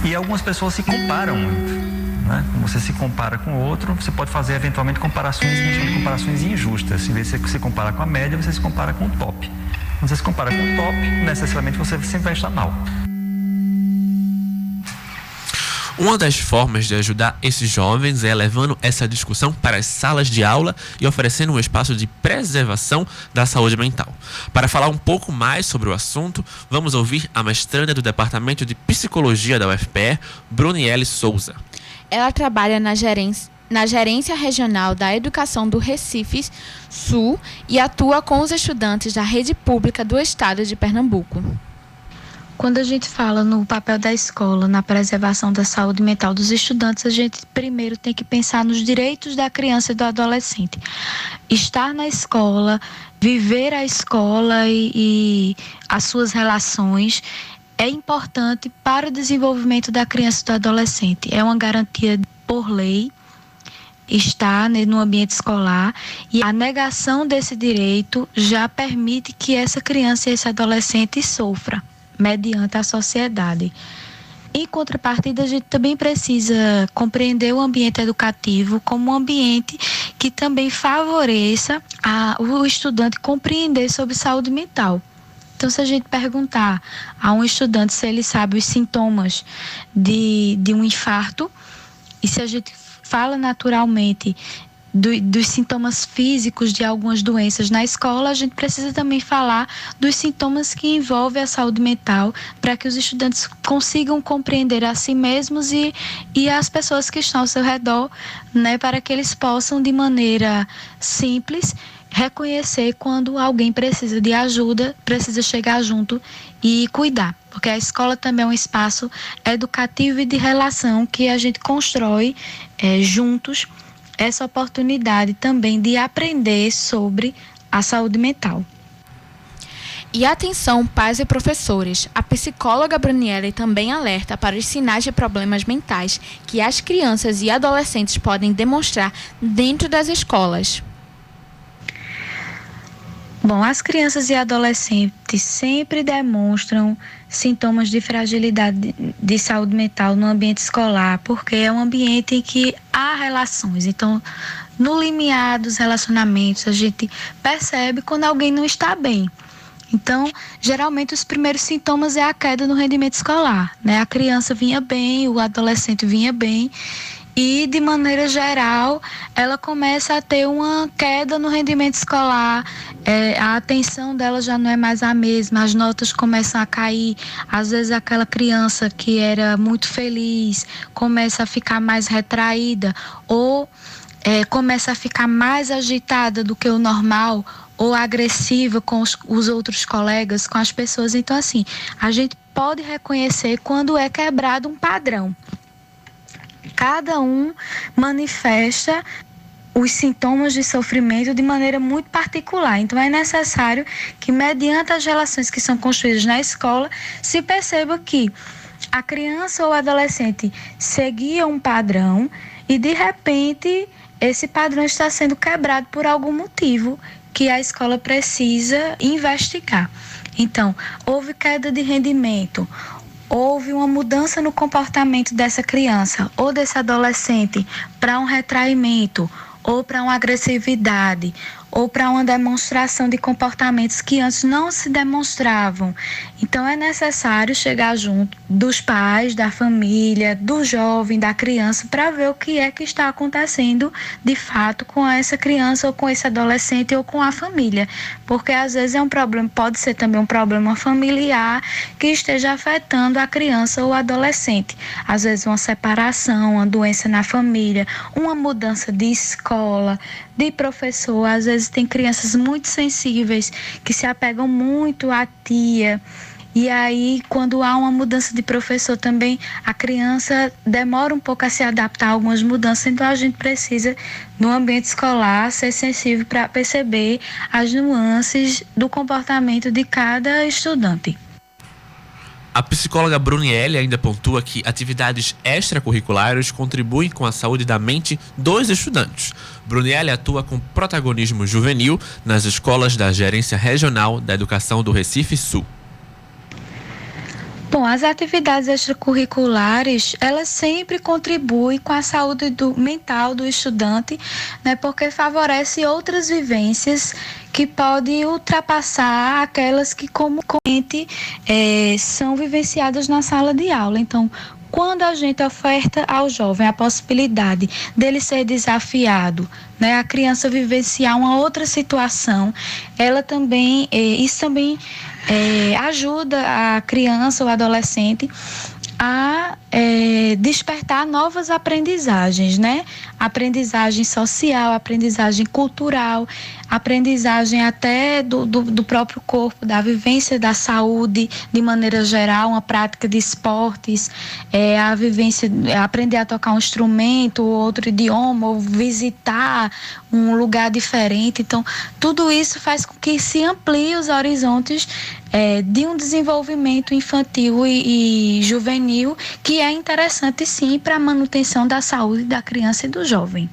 E algumas pessoas se comparam muito. Né? Quando você se compara com o outro, você pode fazer eventualmente comparações que a gente chama de comparações injustas. Em vez de você comparar com a média, você se compara com o top. Quando você se compara com o top, necessariamente você sempre vai estar mal. Uma das formas de ajudar esses jovens é levando essa discussão para as salas de aula e oferecendo um espaço de preservação da saúde mental. Para falar um pouco mais sobre o assunto, vamos ouvir a mestranda do Departamento de Psicologia da UFPE, Bruniele Souza. Ela trabalha na Gerência Regional da Educação do Recife Sul e atua com os estudantes da rede pública do estado de Pernambuco. Quando a gente fala no papel da escola, na preservação da saúde mental dos estudantes, a gente primeiro tem que pensar nos direitos da criança e do adolescente. Estar na escola, viver a escola e as suas relações é importante para o desenvolvimento da criança e do adolescente. É uma garantia por lei estar no ambiente escolar e a negação desse direito já permite que essa criança e esse adolescente sofra mediante a sociedade. Em contrapartida, a gente também precisa compreender o ambiente educativo como um ambiente que também favoreça o estudante compreender sobre saúde mental. Então, se a gente perguntar a um estudante se ele sabe os sintomas de um infarto, e se a gente fala naturalmente dos sintomas físicos de algumas doenças na escola, a gente precisa também falar dos sintomas que envolvem a saúde mental, para que os estudantes consigam compreender a si mesmos e as pessoas que estão ao seu redor, né, para que eles possam, de maneira simples, reconhecer quando alguém precisa de ajuda, precisa chegar junto e cuidar. Porque a escola também é um espaço educativo e de relação que a gente constrói juntos essa oportunidade também de aprender sobre a saúde mental. E atenção, pais e professores, a psicóloga Brunielle também alerta para os sinais de problemas mentais que as crianças e adolescentes podem demonstrar dentro das escolas. Bom, as crianças e adolescentes sempre demonstram sintomas de fragilidade de saúde mental no ambiente escolar, porque é um ambiente em que há relações. Então, no limiar dos relacionamentos, a gente percebe quando alguém não está bem. Então, geralmente, os primeiros sintomas é a queda no rendimento escolar, né? A criança vinha bem, o adolescente vinha bem, e, de maneira geral, ela começa a ter uma queda no rendimento escolar, a atenção dela já não é mais a mesma, as notas começam a cair, às vezes aquela criança que era muito feliz começa a ficar mais retraída, ou começa a ficar mais agitada do que o normal, ou agressiva com os outros colegas, com as pessoas. Então, assim, a gente pode reconhecer quando é quebrado um padrão. Cada um manifesta os sintomas de sofrimento de maneira muito particular. Então, é necessário que, mediante as relações que são construídas na escola, se perceba que a criança ou adolescente seguia um padrão e, de repente, esse padrão está sendo quebrado por algum motivo que a escola precisa investigar. Então, houve queda de rendimento, houve uma mudança no comportamento dessa criança ou desse adolescente para um retraimento, ou para uma agressividade, ou para uma demonstração de comportamentos que antes não se demonstravam. Então, é necessário chegar junto dos pais, da família, do jovem, da criança, para ver o que é que está acontecendo de fato com essa criança, ou com esse adolescente, ou com a família. Porque às vezes é um problema, pode ser também um problema familiar que esteja afetando a criança ou o adolescente. Às vezes uma separação, uma doença na família, uma mudança de escola, de professor. Às vezes tem crianças muito sensíveis que se apegam muito à tia, e aí quando há uma mudança de professor também a criança demora um pouco a se adaptar a algumas mudanças. Então a gente precisa, no ambiente escolar, ser sensível para perceber as nuances do comportamento de cada estudante. A psicóloga Brunielle ainda pontua que atividades extracurriculares contribuem com a saúde da mente dos estudantes. Brunielle atua com protagonismo juvenil nas escolas da Gerência Regional da Educação do Recife Sul. Bom, as atividades extracurriculares, elas sempre contribuem com a saúde mental do estudante, né, porque favorece outras vivências que podem ultrapassar aquelas que comumente são vivenciadas na sala de aula. Então, quando a gente oferta ao jovem a possibilidade dele ser desafiado, né, a criança vivenciar uma outra situação, ela também, isso também ajuda a criança ou adolescente a despertar novas aprendizagens, né? Aprendizagem social, aprendizagem cultural, aprendizagem até do próprio corpo, da vivência da saúde de maneira geral, uma prática de esportes, a vivência, aprender a tocar um instrumento, outro idioma, ou visitar um lugar diferente. Então, tudo isso faz com que se amplie os horizontes de um desenvolvimento infantil e juvenil, que é interessante sim para a manutenção da saúde da criança e do jovem.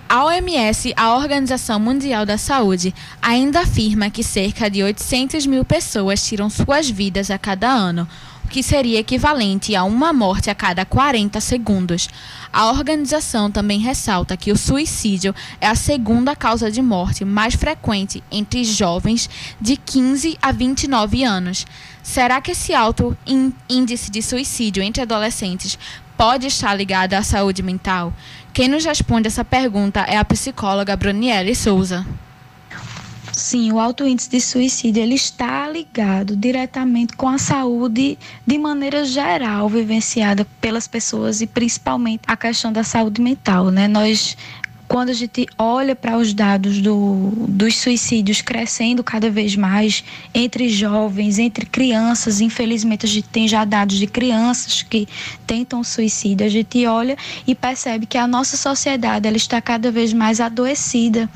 A OMS, a Organização Mundial da Saúde, ainda afirma que cerca de 800 mil pessoas tiram suas vidas a cada ano, o que seria equivalente a uma morte a cada 40 segundos. A organização também ressalta que o suicídio é a segunda causa de morte mais frequente entre jovens de 15 a 29 anos. Será que esse alto índice de suicídio entre adolescentes pode estar ligada à saúde mental? Quem nos responde essa pergunta é a psicóloga Bruniele Souza. Sim, o alto índice de suicídio ele está ligado diretamente com a saúde de maneira geral vivenciada pelas pessoas e principalmente a questão da saúde mental, né? Quando a gente olha para os dados dos suicídios crescendo cada vez mais entre jovens, entre crianças, infelizmente a gente tem já dados de crianças que tentam suicídio, a gente olha e percebe que a nossa sociedade ela está cada vez mais adoecida.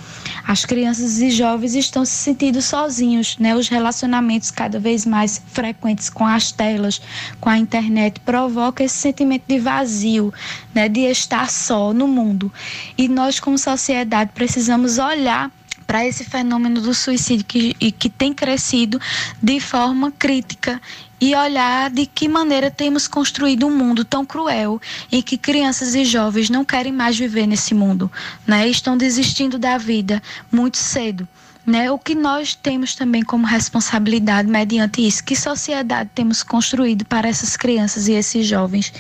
As crianças e jovens estão se sentindo sozinhos, né? Os relacionamentos cada vez mais frequentes com as telas, com a internet, provocam esse sentimento de vazio, né? De estar só no mundo. E nós, como sociedade, precisamos olhar para esse fenômeno do suicídio que tem crescido de forma crítica e olhar de que maneira temos construído um mundo tão cruel em que crianças e jovens não querem mais viver nesse mundo, né? Estão desistindo da vida muito cedo. Né? O que nós temos também como responsabilidade mediante isso, que sociedade temos construído para essas crianças e esses jovens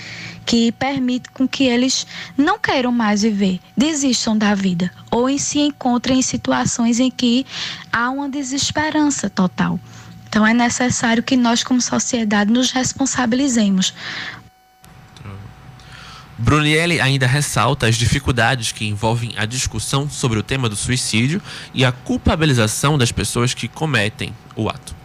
que permite com que eles não queiram mais viver, desistam da vida ou se encontrem em situações em que há uma desesperança total. Então é necessário que nós como sociedade nos responsabilizemos. Bruniele ainda ressalta as dificuldades que envolvem a discussão sobre o tema do suicídio e a culpabilização das pessoas que cometem o ato.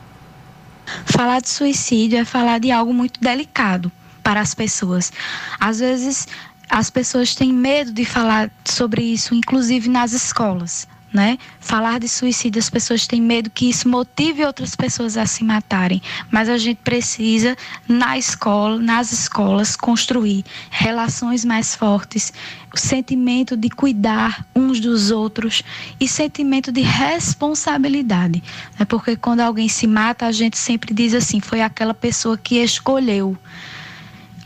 Falar de suicídio é falar de algo muito delicado para as pessoas. Às vezes, as pessoas têm medo de falar sobre isso, inclusive nas escolas. Né? Falar de suicídio, as pessoas têm medo que isso motive outras pessoas a se matarem, mas a gente precisa nas escolas construir relações mais fortes, o sentimento de cuidar uns dos outros e sentimento de responsabilidade, né? Porque quando alguém se mata, a gente sempre diz assim, foi aquela pessoa que escolheu.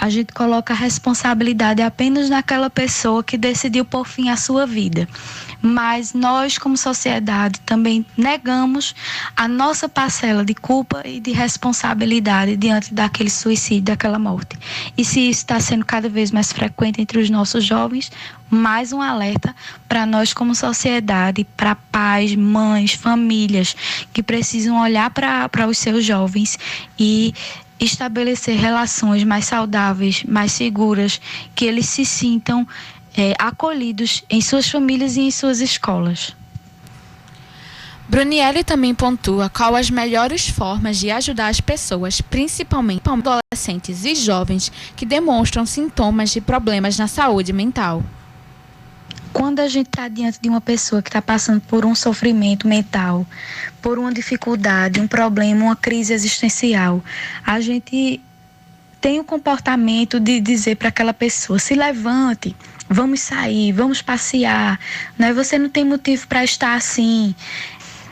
A gente coloca a responsabilidade apenas naquela pessoa que decidiu pôr fim à sua vida. Mas nós, como sociedade, também negamos a nossa parcela de culpa e de responsabilidade diante daquele suicídio, daquela morte. E se isso está sendo cada vez mais frequente entre os nossos jovens, mais um alerta para nós como sociedade, para pais, mães, famílias, que precisam olhar para os seus jovens e estabelecer relações mais saudáveis, mais seguras, que eles se sintam acolhidos em suas famílias e em suas escolas. Bruniele também pontua qual as melhores formas de ajudar as pessoas, principalmente adolescentes e jovens, que demonstram sintomas de problemas na saúde mental. Quando a gente está diante de uma pessoa que está passando por um sofrimento mental, por uma dificuldade, um problema, uma crise existencial, a gente tem o comportamento de dizer para aquela pessoa, se levante, vamos sair, vamos passear, né? Você não tem motivo para estar assim,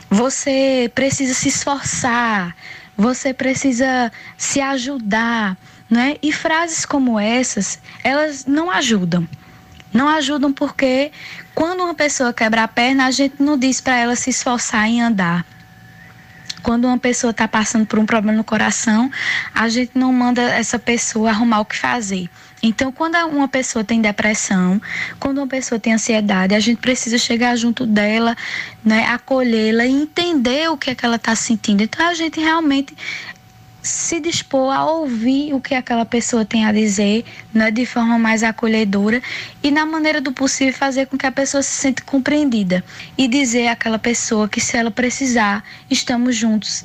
você precisa se esforçar, você precisa se ajudar, né? E frases como essas, elas não ajudam. Não ajudam porque quando uma pessoa quebra a perna, a gente não diz para ela se esforçar em andar. Quando uma pessoa está passando por um problema no coração, a gente não manda essa pessoa arrumar o que fazer. Então, quando uma pessoa tem depressão, quando uma pessoa tem ansiedade, a gente precisa chegar junto dela, né, acolhê-la e entender o que é que ela está sentindo. Então, a gente realmente se dispor a ouvir o que aquela pessoa tem a dizer, né, de forma mais acolhedora e, na maneira do possível, fazer com que a pessoa se sinta compreendida e dizer àquela pessoa que, se ela precisar, estamos juntos,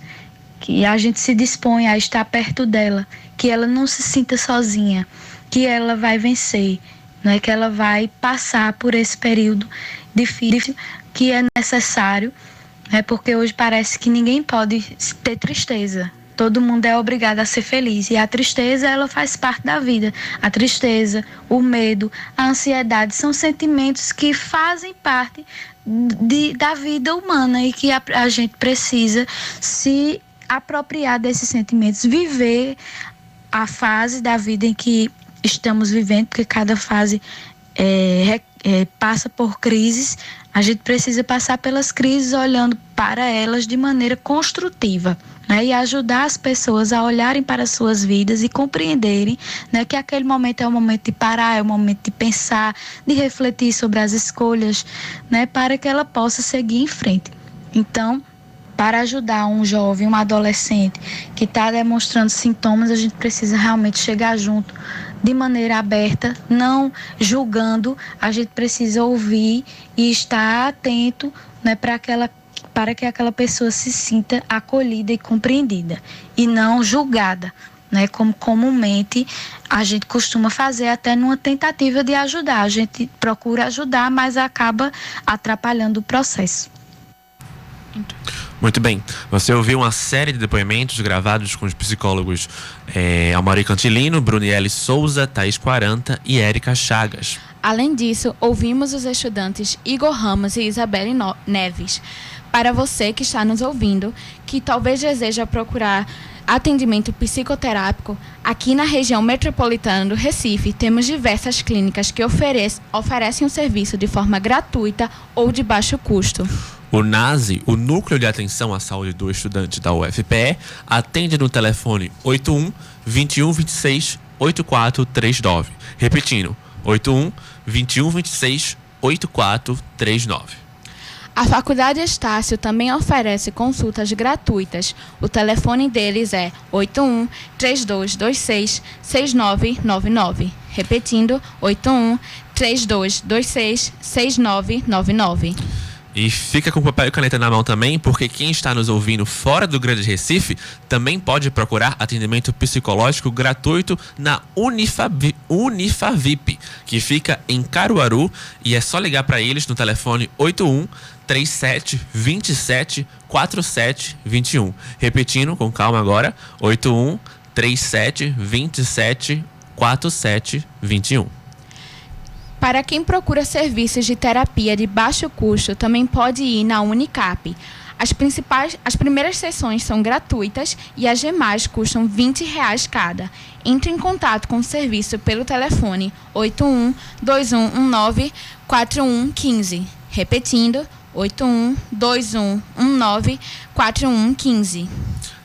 que a gente se dispõe a estar perto dela, que ela não se sinta sozinha, que ela vai vencer, né, que ela vai passar por esse período difícil que é necessário, né, porque hoje parece que ninguém pode ter tristeza. Todo mundo é obrigado a ser feliz e a tristeza, ela faz parte da vida. A tristeza, o medo, a ansiedade são sentimentos que fazem parte da vida humana e que a gente precisa se apropriar desses sentimentos, viver a fase da vida em que estamos vivendo, porque cada fase passa por crises. A gente precisa passar pelas crises olhando para elas de maneira construtiva, né, e ajudar as pessoas a olharem para as suas vidas e compreenderem, né, que aquele momento é um momento de parar, é um momento de pensar, de refletir sobre as escolhas, né, para que ela possa seguir em frente. Então, para ajudar um jovem, um adolescente que está demonstrando sintomas, a gente precisa realmente chegar junto de maneira aberta, não julgando. A gente precisa ouvir e estar atento, né, para que aquela pessoa se sinta acolhida e compreendida e não julgada, né, como comumente a gente costuma fazer até numa tentativa de ajudar. A gente procura ajudar, mas acaba atrapalhando o processo. Muito bem, você ouviu uma série de depoimentos gravados com os psicólogos Amaury Cantilino, Bruniele Souza, Thaís Quaranta e Érica Chagas. Além disso, ouvimos os estudantes Igor Ramos e Isabelle Neves. Para você que está nos ouvindo, que talvez deseja procurar atendimento psicoterápico, aqui na região metropolitana do Recife, temos diversas clínicas que oferecem o serviço de forma gratuita ou de baixo custo. O NASE, o Núcleo de Atenção à Saúde do Estudante da UFPE, atende no telefone 81 21 26 8439. Repetindo, 81 21 26 8439. A Faculdade Estácio também oferece consultas gratuitas. O telefone deles é 81 3226 6999. Repetindo, 81 3226 6999. E fica com papel e caneta na mão também, porque quem está nos ouvindo fora do Grande Recife também pode procurar atendimento psicológico gratuito na Unifavip, que fica em Caruaru, e é só ligar para eles no telefone 81 37 27 47 21. Repetindo com calma agora, 81 37 27 47 21. Para quem procura serviços de terapia de baixo custo, também pode ir na Unicap. As primeiras sessões são gratuitas e as demais custam R$20 cada. Entre em contato com o serviço pelo telefone 81 2119 4115. Repetindo, 81 2119 4115.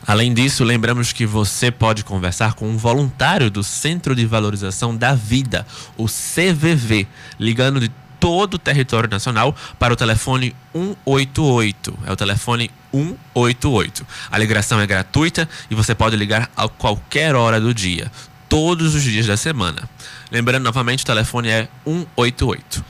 Além disso, lembramos que você pode conversar com um voluntário do Centro de Valorização da Vida, o CVV, ligando de todo o território nacional para o telefone 188. É o telefone 188. A ligação é gratuita e você pode ligar a qualquer hora do dia, todos os dias da semana. Lembrando novamente, o telefone é 188.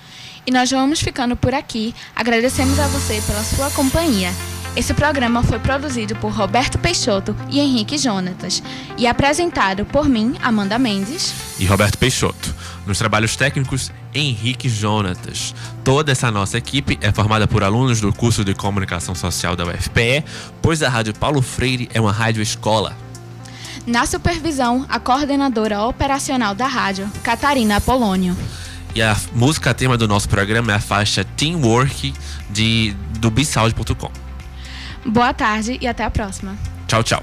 E nós vamos ficando por aqui. Agradecemos a você pela sua companhia. Esse programa foi produzido por Roberto Peixoto e Henrique Jonatas e apresentado por mim, Amanda Mendes e Roberto Peixoto. Nos trabalhos técnicos, Henrique Jonatas. Toda essa nossa equipe é formada por alunos do curso de Comunicação Social da UFPE, pois a Rádio Paulo Freire é uma rádio escola. Na supervisão, a coordenadora operacional da rádio, Catarina Apolônio. E a música tema do nosso programa é a faixa Teamwork do Bisound.com. Boa tarde e até a próxima. Tchau, tchau.